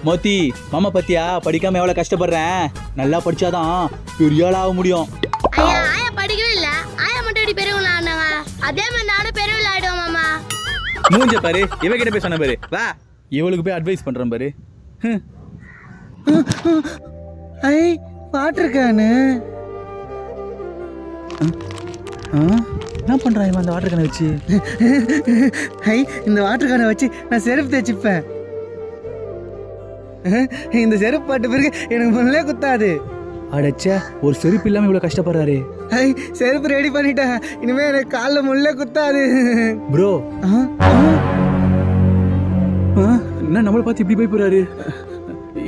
மோத்தி மாமா பத்தியா படிக்காம எவ்வளவு கஷ்டப்படுறேன். நல்லா படிச்சாதான் பெரிய ஆள் ஆக முடியும். ஐயா ஆயா படிக்கவே இல்ல. ஆயா மட்டும் இப்படி பெரியவங்கள ஆனாங்க. அதே மாதிரி நானும் பெரியவங்கள ஆயிடுவோம் மாமா. மூஞ்ச பாரு, இவகிட்ட போய் சொன்ன பாரு. வா இவளுக்கு போய் அட்வைஸ் பண்றேன் பாரு. ஐ வாட்டர் கேனு. என்ன பண்றான் இவன் அந்த வாட்டர் கேனை வச்சு? ஐ இந்த வாட்டர் கேனை வச்சு நான் செருப்பு தேய்ச்சிப்பேன். இந்த செருப்பு பாட்டு பிறகு எனக்கு முன்னே குத்தாது. அடச்சே, ஒரு செருப்பு இல்லாம இவ்வளவு கஷ்டப்படுறாரு. ஐ செருப்பு ரெடி பண்ணிட்டேன். இனிமே எனக்கு காலில் முள்ளே குத்தாது. ப்ரோ என்ன நம்மளை பார்த்து இப்படி போய் போறாரு?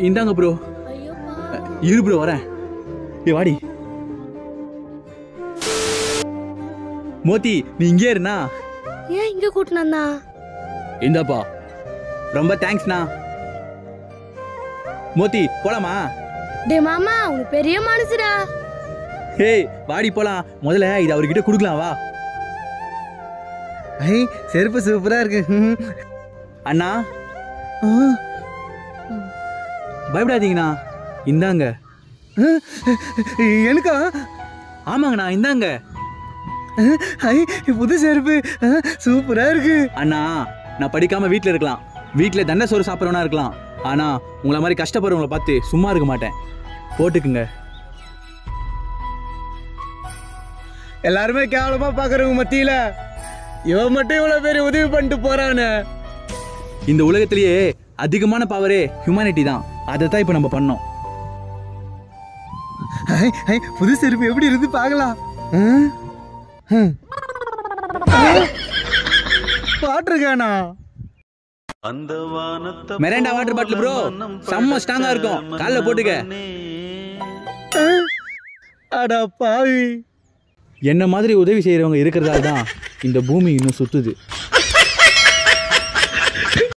இந்தாங்க ப்ரோ. இரு ப்ரோ வரேன். ஏ வாடி. மோத்தி நீ இங்கே இருண்ணா. ஏன் இங்க கூட்டினா? இந்தாப்பா. ரொம்ப தேங்க்ஸ்ண்ணா. மோத்தி போலாமா? டே மாமா உனக்கு பெரிய மனசுடா. ஹேய் வாடி போலாம். முதல்ல இது அவர்கிட்ட கொடுக்கலாம் வா. ஐ செருப்பு சூப்பரா இருக்கு. அண்ணா பயப்படாதீங்கண்ணா. இந்தாங்க. எனக்கா? ஆமாங்கண்ணா இந்தாங்க. ஐ புது செருப்பு சூப்பரா இருக்கு. அண்ணா நான் படிக்காம வீட்டில் இருக்கலாம், வீட்டில் தண்டை சோறு சாப்பிட்றவனா இருக்கலாம், ஆனா உங்களை மாதிரி கஷ்டப்படுறவங்களை பார்த்து சும்மா இருக்க மாட்டேன். போட்டுக்குங்க. எல்லாருமே கேவலமா பாக்குறவங்க மத்தியில இவன் மட்டும் இவ்வளவு பேர் உதவி பண்ணிட்டு போறானே. இந்த உலகத்திலேயே அதிகமான பவரே ஹியூமனிட்டி தான். அதை தான் இப்போ நம்ம பண்ணோம். புது செருப்பு எப்படி இருந்து பார்க்கலாம். பாட்டுருக்கானா? மெரண்டா வாட்டர் பாட்டில் ப்ரோ, செம்ம ஸ்ட்ராங்கா இருக்கும். காலைல போட்டுக்க. அட பாவி. என்ன மாதிரி உதவி செய்யறவங்க இருக்கிறதால தான் இந்த பூமி இன்னும் சுத்துது.